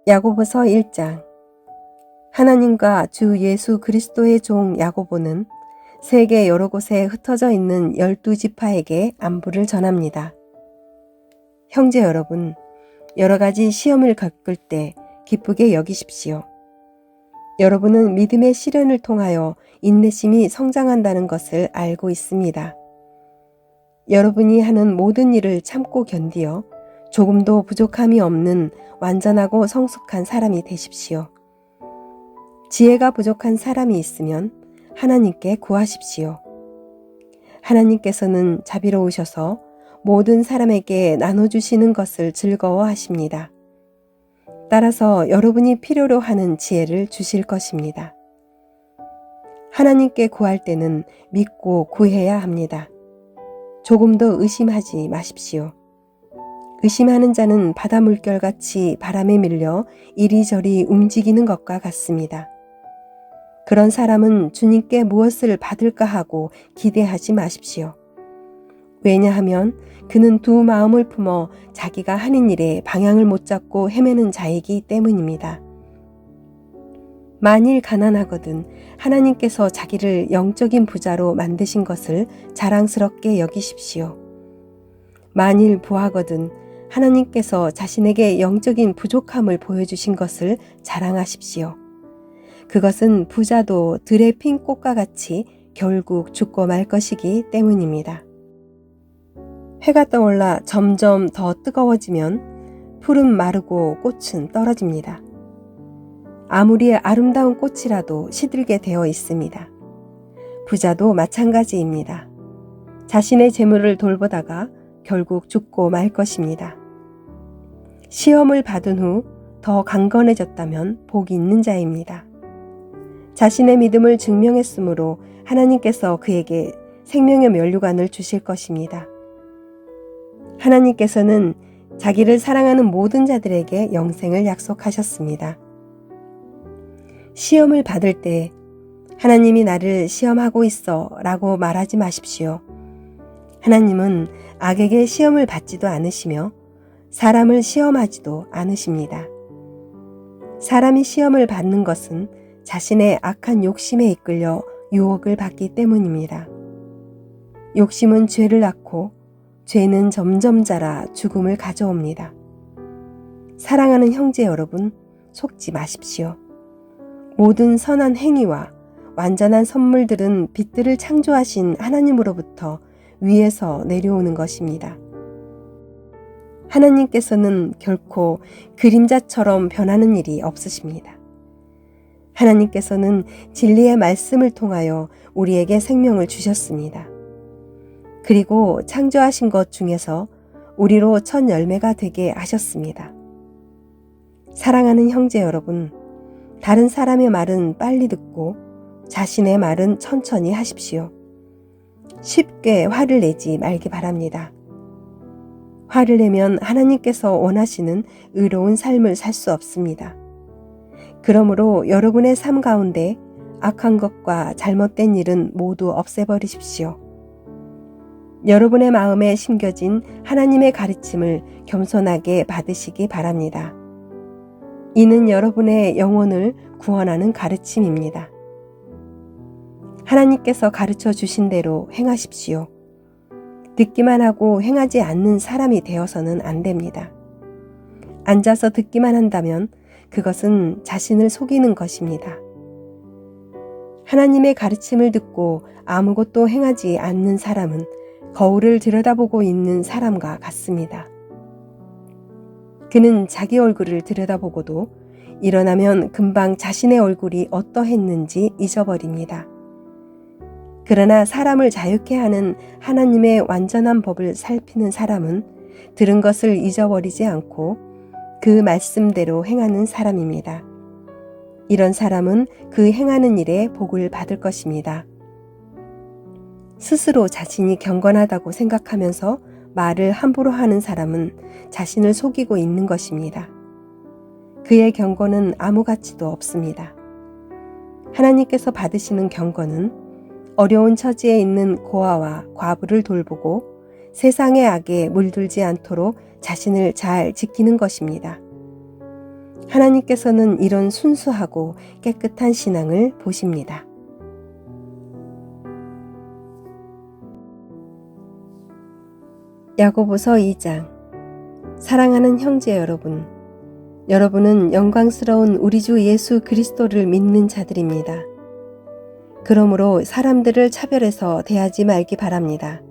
야고보서 1장. 하나님과 주 예수 그리스도의 종 야고보는 세계 여러 곳에 흩어져 있는 12지파에게 안부를 전합니다. 형제 여러분, 여러 가지 시험을 겪을 때 기쁘게 여기십시오. 여러분은 믿음의 시련을 통하여 인내심이 성장한다는 것을 알고 있습니다. 여러분이 하는 모든 일을 참고 견디어 조금도 부족함이 없는 완전하고 성숙한 사람이 되십시오. 지혜가 부족한 사람이 있으면 하나님께 구하십시오. 하나님께서는 자비로우셔서 모든 사람에게 나눠주시는 것을 즐거워하십니다. 따라서 여러분이 필요로 하는 지혜를 주실 것입니다. 하나님께 구할 때는 믿고 구해야 합니다. 조금도 의심하지 마십시오. 의심하는 자는 바다 물결같이 바람에 밀려 이리저리 움직이는 것과 같습니다. 그런 사람은 주님께 무엇을 받을까 하고 기대하지 마십시오. 왜냐하면 그는 두 마음을 품어 자기가 하는 일에 방향을 못 잡고 헤매는 자이기 때문입니다. 만일 가난하거든 하나님께서 자기를 영적인 부자로 만드신 것을 자랑스럽게 여기십시오. 만일 부하거든 하나님께서 자신에게 영적인 부족함을 보여주신 것을 자랑하십시오. 그것은 부자도 들에 핀 꽃과 같이 결국 죽고 말 것이기 때문입니다. 해가 떠올라 점점 더 뜨거워지면 풀은 마르고 꽃은 떨어집니다. 아무리 아름다운 꽃이라도 시들게 되어 있습니다. 부자도 마찬가지입니다. 자신의 재물을 돌보다가 결국 죽고 말 것입니다. 시험을 받은 후 더 강건해졌다면 복이 있는 자입니다. 자신의 믿음을 증명했으므로 하나님께서 그에게 생명의 면류관을 주실 것입니다. 하나님께서는 자기를 사랑하는 모든 자들에게 영생을 약속하셨습니다. 시험을 받을 때 하나님이 나를 시험하고 있어 라고 말하지 마십시오. 하나님은 악에게 시험을 받지도 않으시며 사람을 시험하지도 않으십니다. 사람이 시험을 받는 것은 자신의 악한 욕심에 이끌려 유혹을 받기 때문입니다. 욕심은 죄를 낳고 죄는 점점 자라 죽음을 가져옵니다. 사랑하는 형제 여러분, 속지 마십시오. 모든 선한 행위와 완전한 선물들은 빛들을 창조하신 하나님으로부터 위에서 내려오는 것입니다. 하나님께서는 결코 그림자처럼 변하는 일이 없으십니다. 하나님께서는 진리의 말씀을 통하여 우리에게 생명을 주셨습니다. 그리고 창조하신 것 중에서 우리로 첫 열매가 되게 하셨습니다. 사랑하는 형제 여러분, 다른 사람의 말은 빨리 듣고 자신의 말은 천천히 하십시오. 쉽게 화를 내지 말기 바랍니다. 화를 내면 하나님께서 원하시는 의로운 삶을 살 수 없습니다. 그러므로 여러분의 삶 가운데 악한 것과 잘못된 일은 모두 없애버리십시오. 여러분의 마음에 심겨진 하나님의 가르침을 겸손하게 받으시기 바랍니다. 이는 여러분의 영혼을 구원하는 가르침입니다. 하나님께서 가르쳐 주신 대로 행하십시오. 듣기만 하고 행하지 않는 사람이 되어서는 안 됩니다. 앉아서 듣기만 한다면 그것은 자신을 속이는 것입니다. 하나님의 가르침을 듣고 아무것도 행하지 않는 사람은 거울을 들여다보고 있는 사람과 같습니다. 그는 자기 얼굴을 들여다보고도 일어나면 금방 자신의 얼굴이 어떠했는지 잊어버립니다. 그러나 사람을 자유케 하는 하나님의 완전한 법을 살피는 사람은 들은 것을 잊어버리지 않고 그 말씀대로 행하는 사람입니다. 이런 사람은 그 행하는 일에 복을 받을 것입니다. 스스로 자신이 경건하다고 생각하면서 말을 함부로 하는 사람은 자신을 속이고 있는 것입니다. 그의 경건은 아무 가치도 없습니다. 하나님께서 받으시는 경건은 어려운 처지에 있는 고아와 과부를 돌보고 세상의 악에 물들지 않도록 자신을 잘 지키는 것입니다. 하나님께서는 이런 순수하고 깨끗한 신앙을 보십니다. 야고보서 2장. 사랑하는 형제 여러분, 여러분은 영광스러운 우리 주 예수 그리스도를 믿는 자들입니다. 그러므로 사람들을 차별해서 대하지 말기 바랍니다.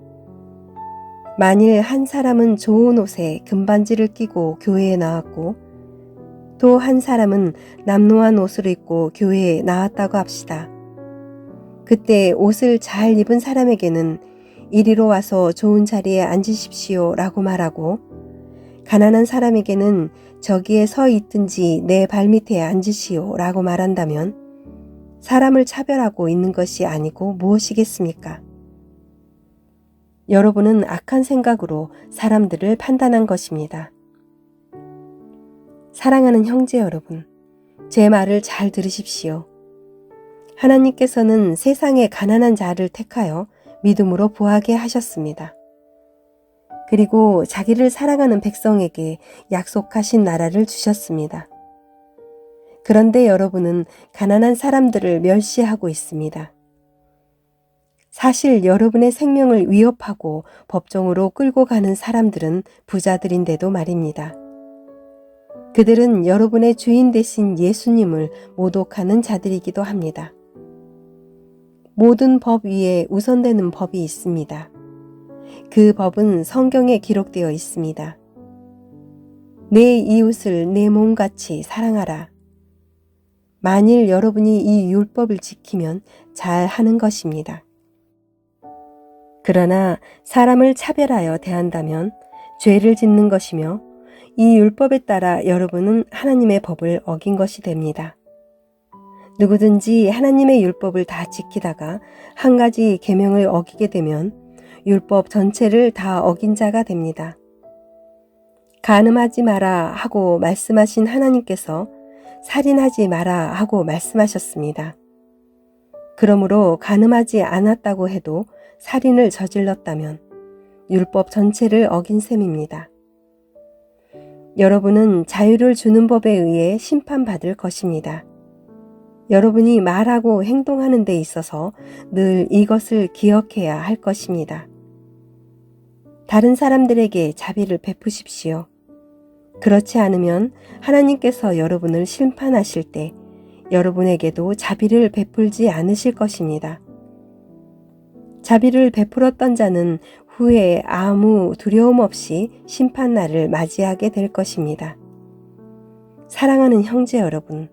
만일 한 사람은 좋은 옷에 금반지를 끼고 교회에 나왔고 또 한 사람은 남노한 옷을 입고 교회에 나왔다고 합시다. 그때 옷을 잘 입은 사람에게는 이리로 와서 좋은 자리에 앉으십시오 라고 말하고, 가난한 사람에게는 저기에 서 있든지 내 발밑에 앉으시오 라고 말한다면 사람을 차별하고 있는 것이 아니고 무엇이겠습니까? 여러분은 악한 생각으로 사람들을 판단한 것입니다. 사랑하는 형제 여러분, 제 말을 잘 들으십시오. 하나님께서는 세상의 가난한 자를 택하여 믿음으로 부하게 하셨습니다. 그리고 자기를 사랑하는 백성에게 약속하신 나라를 주셨습니다. 그런데 여러분은 가난한 사람들을 멸시하고 있습니다. 사실 여러분의 생명을 위협하고 법정으로 끌고 가는 사람들은 부자들인데도 말입니다. 그들은 여러분의 주인 되신 예수님을 모독하는 자들이기도 합니다. 모든 법 위에 우선되는 법이 있습니다. 그 법은 성경에 기록되어 있습니다. 내 이웃을 내 몸같이 사랑하라. 만일 여러분이 이 율법을 지키면 잘 하는 것입니다. 그러나 사람을 차별하여 대한다면 죄를 짓는 것이며 이 율법에 따라 여러분은 하나님의 법을 어긴 것이 됩니다. 누구든지 하나님의 율법을 다 지키다가 한 가지 계명을 어기게 되면 율법 전체를 다 어긴 자가 됩니다. 간음하지 마라 하고 말씀하신 하나님께서 살인하지 마라 하고 말씀하셨습니다. 그러므로 간음하지 않았다고 해도 살인을 저질렀다면 율법 전체를 어긴 셈입니다. 여러분은 자유를 주는 법에 의해 심판받을 것입니다. 여러분이 말하고 행동하는 데 있어서 늘 이것을 기억해야 할 것입니다. 다른 사람들에게 자비를 베푸십시오. 그렇지 않으면 하나님께서 여러분을 심판하실 때 여러분에게도 자비를 베풀지 않으실 것입니다. 자비를 베풀었던 자는 후에 아무 두려움 없이 심판날을 맞이하게 될 것입니다. 사랑하는 형제 여러분,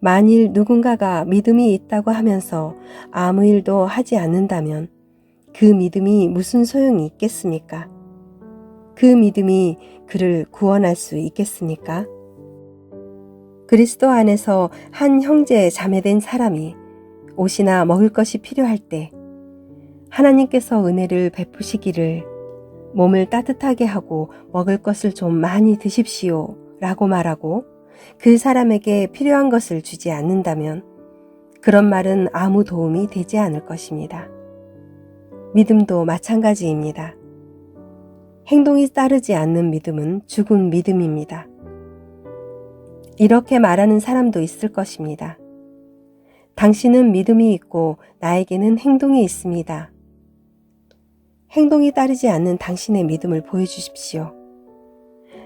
만일 누군가가 믿음이 있다고 하면서 아무 일도 하지 않는다면 그 믿음이 무슨 소용이 있겠습니까? 그 믿음이 그를 구원할 수 있겠습니까? 그리스도 안에서 한 형제 자매된 사람이 옷이나 먹을 것이 필요할 때 하나님께서 은혜를 베푸시기를 몸을 따뜻하게 하고 먹을 것을 좀 많이 드십시오 라고 말하고 그 사람에게 필요한 것을 주지 않는다면 그런 말은 아무 도움이 되지 않을 것입니다. 믿음도 마찬가지입니다. 행동이 따르지 않는 믿음은 죽은 믿음입니다. 이렇게 말하는 사람도 있을 것입니다. 당신은 믿음이 있고 나에게는 행동이 있습니다. 행동이 따르지 않는 당신의 믿음을 보여주십시오.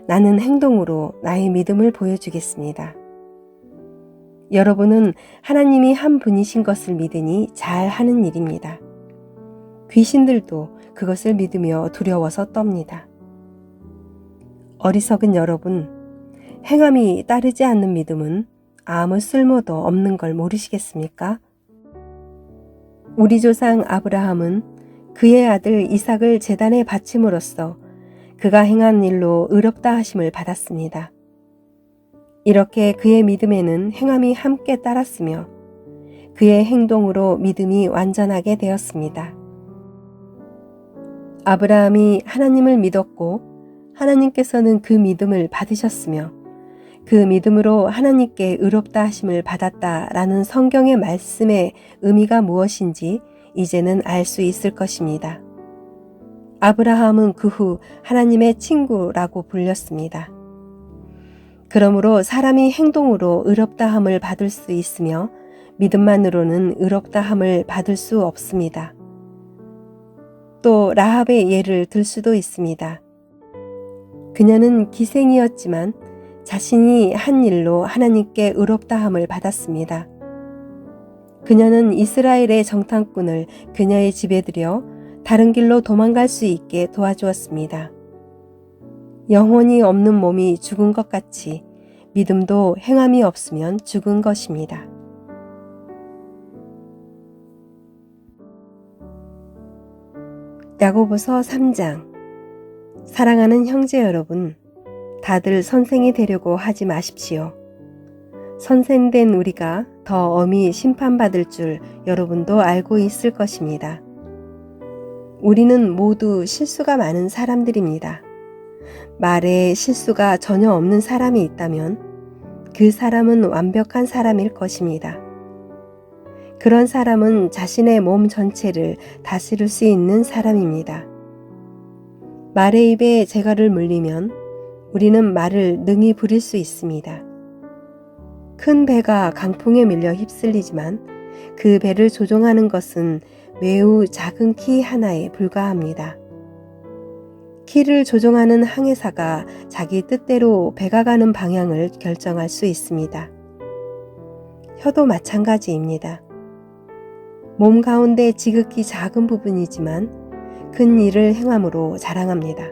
나는 행동으로 나의 믿음을 보여주겠습니다. 여러분은 하나님이 한 분이신 것을 믿으니 잘 하는 일입니다. 귀신들도 그것을 믿으며 두려워서 떱니다. 어리석은 여러분, 행함이 따르지 않는 믿음은 아무 쓸모도 없는 걸 모르시겠습니까? 우리 조상 아브라함은 그의 아들 이삭을 제단에 바침으로써 그가 행한 일로 의롭다 하심을 받았습니다. 이렇게 그의 믿음에는 행함이 함께 따랐으며 그의 행동으로 믿음이 완전하게 되었습니다. 아브라함이 하나님을 믿었고 하나님께서는 그 믿음을 받으셨으며 그 믿음으로 하나님께 의롭다 하심을 받았다라는 성경의 말씀의 의미가 무엇인지 이제는 알 수 있을 것입니다. 아브라함은 그 후 하나님의 친구라고 불렸습니다. 그러므로 사람이 행동으로 의롭다함을 받을 수 있으며 믿음만으로는 의롭다함을 받을 수 없습니다. 또 라합의 예를 들 수도 있습니다. 그녀는 기생이었지만 자신이 한 일로 하나님께 의롭다함을 받았습니다. 그녀는 이스라엘의 정탐꾼을 그녀의 집에 들여 다른 길로 도망갈 수 있게 도와주었습니다. 영혼이 없는 몸이 죽은 것 같이 믿음도 행함이 없으면 죽은 것입니다. 야고보서 3장. 사랑하는 형제 여러분, 다들 선생이 되려고 하지 마십시오. 선생된 우리가 더 엄히 심판받을 줄 여러분도 알고 있을 것입니다. 우리는 모두 실수가 많은 사람들입니다. 말에 실수가 전혀 없는 사람이 있다면 그 사람은 완벽한 사람일 것입니다. 그런 사람은 자신의 몸 전체를 다스릴 수 있는 사람입니다. 말의 입에 재갈을 물리면 우리는 말을 능히 부릴 수 있습니다. 큰 배가 강풍에 밀려 휩쓸리지만 그 배를 조종하는 것은 매우 작은 키 하나에 불과합니다. 키를 조종하는 항해사가 자기 뜻대로 배가 가는 방향을 결정할 수 있습니다. 혀도 마찬가지입니다. 몸 가운데 지극히 작은 부분이지만 큰 일을 행함으로 자랑합니다.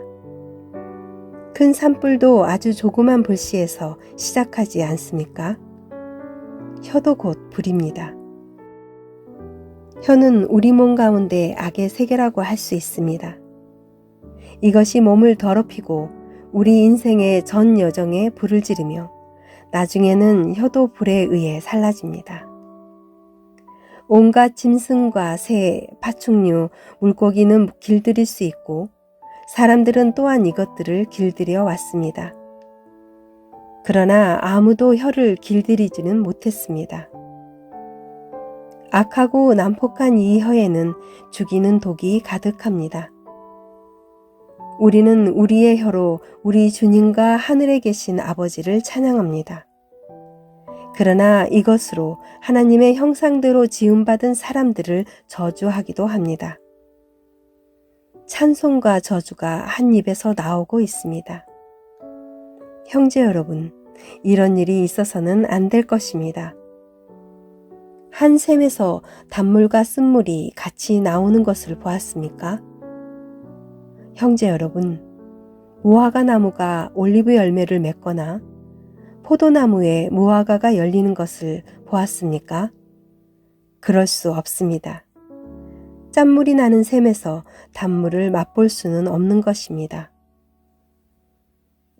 큰 산불도 아주 조그만 불씨에서 시작하지 않습니까? 혀도 곧 불입니다. 혀는 우리 몸 가운데 악의 세계라고 할 수 있습니다. 이것이 몸을 더럽히고 우리 인생의 전 여정에 불을 지르며 나중에는 혀도 불에 의해 살라집니다. 온갖 짐승과 새, 파충류, 물고기는 길들일 수 있고 사람들은 또한 이것들을 길들여 왔습니다. 그러나 아무도 혀를 길들이지는 못했습니다. 악하고 난폭한 이 혀에는 죽이는 독이 가득합니다. 우리는 우리의 혀로 우리 주님과 하늘에 계신 아버지를 찬양합니다. 그러나 이것으로 하나님의 형상대로 지음받은 사람들을 저주하기도 합니다. 찬송과 저주가 한 입에서 나오고 있습니다. 형제 여러분, 이런 일이 있어서는 안 될 것입니다. 한 샘에서 단물과 쓴물이 같이 나오는 것을 보았습니까? 형제 여러분, 무화과 나무가 올리브 열매를 맺거나 포도나무에 무화과가 열리는 것을 보았습니까? 그럴 수 없습니다. 짠물이 나는 샘에서 단물을 맛볼 수는 없는 것입니다.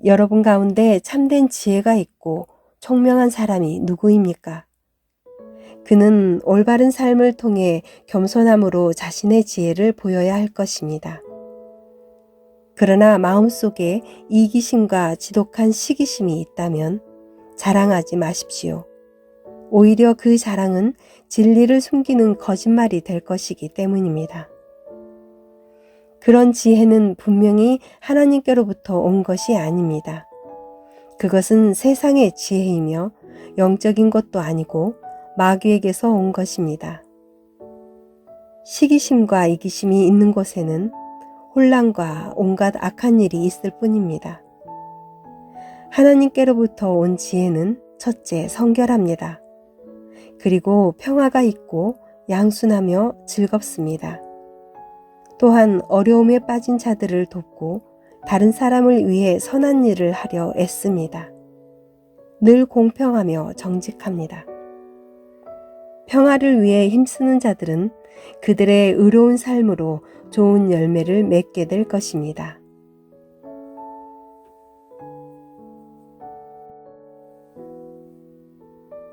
여러분 가운데 참된 지혜가 있고 총명한 사람이 누구입니까? 그는 올바른 삶을 통해 겸손함으로 자신의 지혜를 보여야 할 것입니다. 그러나 마음속에 이기심과 지독한 시기심이 있다면 자랑하지 마십시오. 오히려 그 자랑은 진리를 숨기는 거짓말이 될 것이기 때문입니다. 그런 지혜는 분명히 하나님께로부터 온 것이 아닙니다. 그것은 세상의 지혜이며 영적인 것도 아니고 마귀에게서 온 것입니다. 시기심과 이기심이 있는 곳에는 혼란과 온갖 악한 일이 있을 뿐입니다. 하나님께로부터 온 지혜는 첫째 성결합니다. 그리고 평화가 있고 양순하며 즐겁습니다. 또한 어려움에 빠진 자들을 돕고 다른 사람을 위해 선한 일을 하려 애씁니다. 늘 공평하며 정직합니다. 평화를 위해 힘쓰는 자들은 그들의 의로운 삶으로 좋은 열매를 맺게 될 것입니다.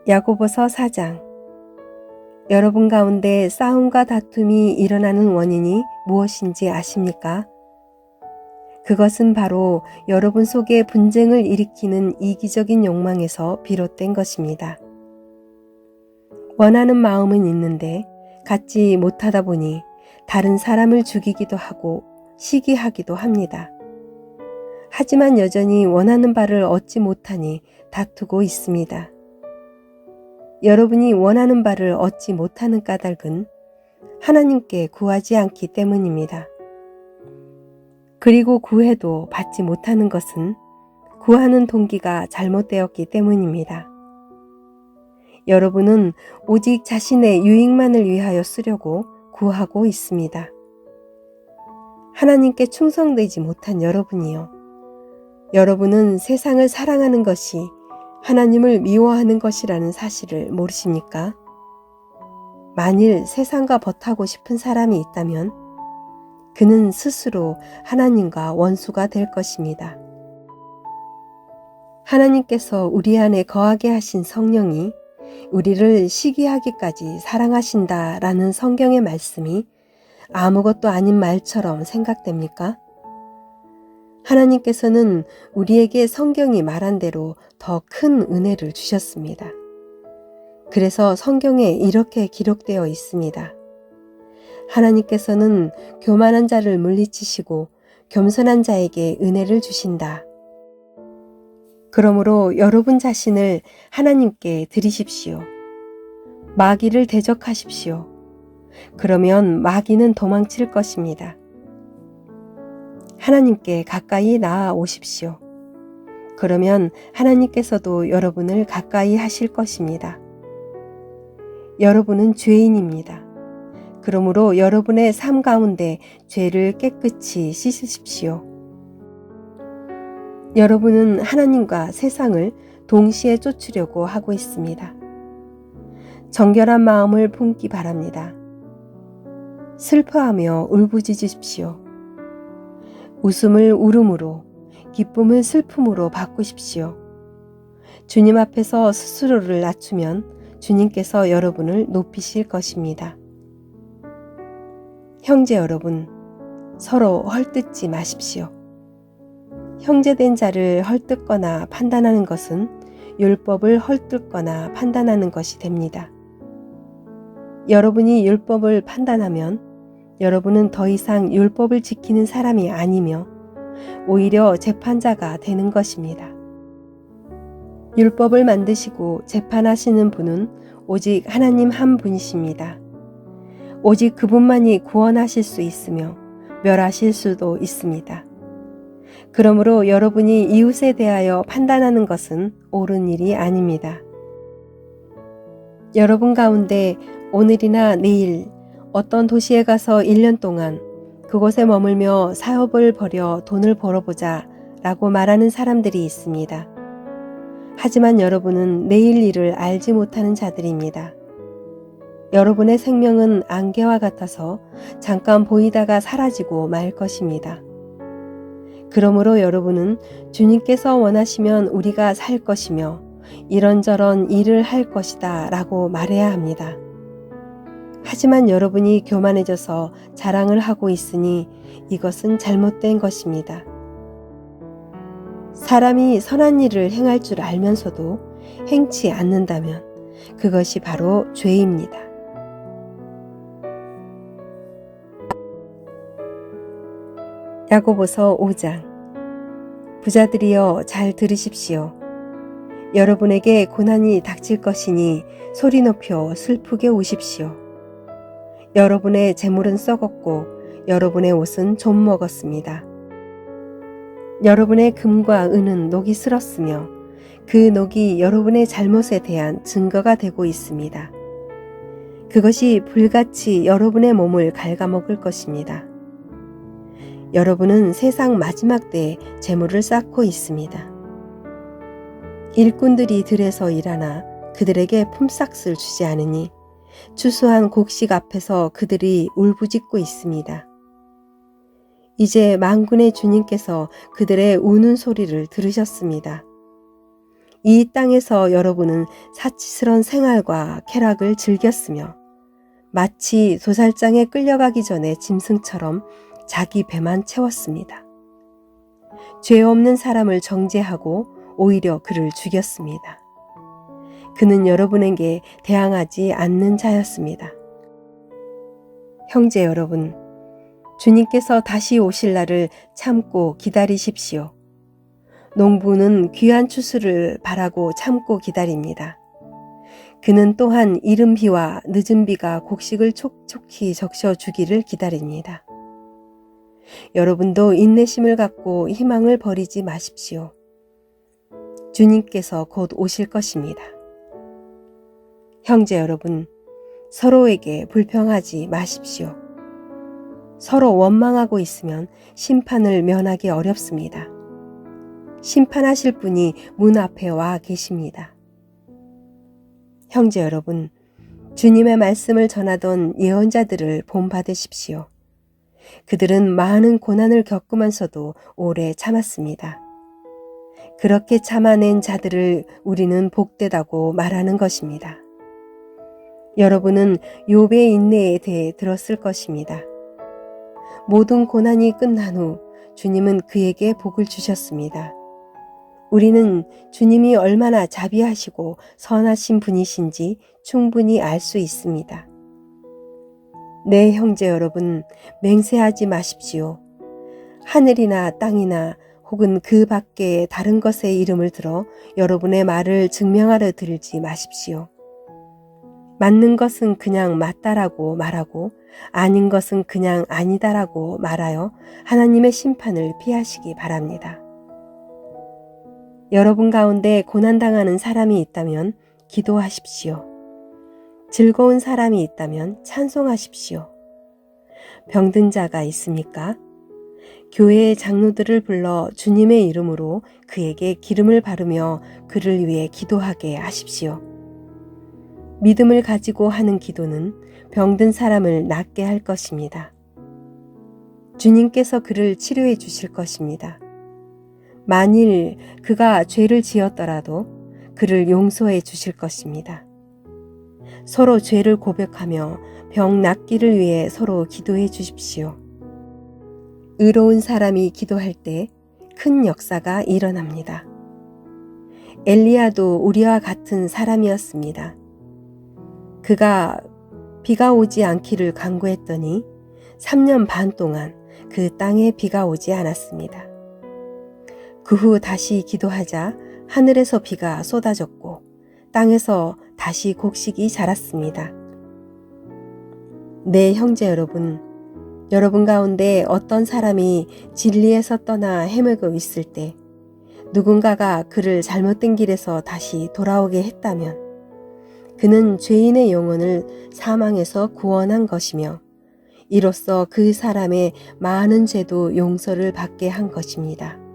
야고보서 4장. 여러분 가운데 싸움과 다툼이 일어나는 원인이 무엇인지 아십니까? 그것은 바로 여러분 속에 분쟁을 일으키는 이기적인 욕망에서 비롯된 것입니다. 원하는 마음은 있는데 갖지 못하다 보니 다른 사람을 죽이기도 하고 시기하기도 합니다. 하지만 여전히 원하는 바를 얻지 못하니 다투고 있습니다. 여러분이 원하는 바를 얻지 못하는 까닭은 하나님께 구하지 않기 때문입니다. 그리고 구해도 받지 못하는 것은 구하는 동기가 잘못되었기 때문입니다. 여러분은 오직 자신의 유익만을 위하여 쓰려고 구하고 있습니다. 하나님께 충성되지 못한 여러분이요. 여러분은 세상을 사랑하는 것이 하나님을 미워하는 것이라는 사실을 모르십니까? 만일 세상과 벗하고 싶은 사람이 있다면 그는 스스로 하나님과 원수가 될 것입니다. 하나님께서 우리 안에 거하게 하신 성령이 우리를 시기하기까지 사랑하신다라는 성경의 말씀이 아무것도 아닌 말처럼 생각됩니까? 하나님께서는 우리에게 성경이 말한 대로 더 큰 은혜를 주셨습니다. 그래서 성경에 이렇게 기록되어 있습니다. 하나님께서는 교만한 자를 물리치시고 겸손한 자에게 은혜를 주신다. 그러므로 여러분 자신을 하나님께 드리십시오. 마귀를 대적하십시오. 그러면 마귀는 도망칠 것입니다. 하나님께 가까이 나아오십시오. 그러면 하나님께서도 여러분을 가까이 하실 것입니다. 여러분은 죄인입니다. 그러므로 여러분의 삶 가운데 죄를 깨끗이 씻으십시오. 여러분은 하나님과 세상을 동시에 쫓으려고 하고 있습니다. 정결한 마음을 품기 바랍니다. 슬퍼하며 울부짖으십시오. 웃음을 울음으로, 기쁨을 슬픔으로 바꾸십시오. 주님 앞에서 스스로를 낮추면 주님께서 여러분을 높이실 것입니다. 형제 여러분, 서로 헐뜯지 마십시오. 형제된 자를 헐뜯거나 판단하는 것은 율법을 헐뜯거나 판단하는 것이 됩니다. 여러분이 율법을 판단하면 여러분은 더 이상 율법을 지키는 사람이 아니며 오히려 재판자가 되는 것입니다. 율법을 만드시고 재판하시는 분은 오직 하나님 한 분이십니다. 오직 그분만이 구원하실 수 있으며 멸하실 수도 있습니다. 그러므로 여러분이 이웃에 대하여 판단하는 것은 옳은 일이 아닙니다. 여러분 가운데 오늘이나 내일 어떤 도시에 가서 1년 동안 그곳에 머물며 사업을 벌여 돈을 벌어보자 라고 말하는 사람들이 있습니다. 하지만 여러분은 내일 일을 알지 못하는 자들입니다. 여러분의 생명은 안개와 같아서 잠깐 보이다가 사라지고 말 것입니다. 그러므로 여러분은 주님께서 원하시면 우리가 살 것이며 이런저런 일을 할 것이다 라고 말해야 합니다. 하지만 여러분이 교만해져서 자랑을 하고 있으니 이것은 잘못된 것입니다. 사람이 선한 일을 행할 줄 알면서도 행치 않는다면 그것이 바로 죄입니다. 야고보서 5장. 부자들이여 잘 들으십시오. 여러분에게 고난이 닥칠 것이니 소리 높여 슬프게 우십시오. 여러분의 재물은 썩었고 여러분의 옷은 좀 먹었습니다. 여러분의 금과 은은 녹이 슬었으며 그 녹이 여러분의 잘못에 대한 증거가 되고 있습니다. 그것이 불같이 여러분의 몸을 갉아먹을 것입니다. 여러분은 세상 마지막 때에 재물을 쌓고 있습니다. 일꾼들이 들에서 일하나 그들에게 품삯을 주지 않으니 추수한 곡식 앞에서 그들이 울부짖고 있습니다. 이제 만군의 주님께서 그들의 우는 소리를 들으셨습니다. 이 땅에서 여러분은 사치스러운 생활과 쾌락을 즐겼으며 마치 도살장에 끌려가기 전에 짐승처럼 자기 배만 채웠습니다. 죄 없는 사람을 정죄하고 오히려 그를 죽였습니다. 그는 여러분에게 대항하지 않는 자였습니다. 형제 여러분, 주님께서 다시 오실 날을 참고 기다리십시오. 농부는 귀한 추수를 바라고 참고 기다립니다. 그는 또한 이른 비와 늦은 비가 곡식을 촉촉히 적셔주기를 기다립니다. 여러분도 인내심을 갖고 희망을 버리지 마십시오. 주님께서 곧 오실 것입니다. 형제 여러분, 서로에게 불평하지 마십시오. 서로 원망하고 있으면 심판을 면하기 어렵습니다. 심판하실 분이 문 앞에 와 계십니다. 형제 여러분, 주님의 말씀을 전하던 예언자들을 본받으십시오. 그들은 많은 고난을 겪으면서도 오래 참았습니다. 그렇게 참아낸 자들을 우리는 복되다고 말하는 것입니다. 여러분은 욥의 인내에 대해 들었을 것입니다. 모든 고난이 끝난 후 주님은 그에게 복을 주셨습니다. 우리는 주님이 얼마나 자비하시고 선하신 분이신지 충분히 알 수 있습니다. 네, 형제 여러분, 맹세하지 마십시오. 하늘이나 땅이나 혹은 그 밖의 다른 것의 이름을 들어 여러분의 말을 증명하려 들지 마십시오. 맞는 것은 그냥 맞다라고 말하고 아닌 것은 그냥 아니다라고 말하여 하나님의 심판을 피하시기 바랍니다. 여러분 가운데 고난당하는 사람이 있다면 기도하십시오. 즐거운 사람이 있다면 찬송하십시오. 병든 자가 있습니까? 교회의 장로들을 불러 주님의 이름으로 그에게 기름을 바르며 그를 위해 기도하게 하십시오. 믿음을 가지고 하는 기도는 병든 사람을 낫게 할 것입니다. 주님께서 그를 치료해 주실 것입니다. 만일 그가 죄를 지었더라도 그를 용서해 주실 것입니다. 서로 죄를 고백하며 병 낫기를 위해 서로 기도해 주십시오. 의로운 사람이 기도할 때 큰 역사가 일어납니다. 엘리야도 우리와 같은 사람이었습니다. 그가 비가 오지 않기를 간구했더니 3년 반 동안 그 땅에 비가 오지 않았습니다. 그 후 다시 기도하자 하늘에서 비가 쏟아졌고 땅에서 다시 곡식이 자랐습니다. 네, 형제 여러분, 여러분 가운데 어떤 사람이 진리에서 떠나 헤매고 있을 때 누군가가 그를 잘못된 길에서 다시 돌아오게 했다면 그는 죄인의 영혼을 사망에서 구원한 것이며 이로써 그 사람의 많은 죄도 용서를 받게 한 것입니다.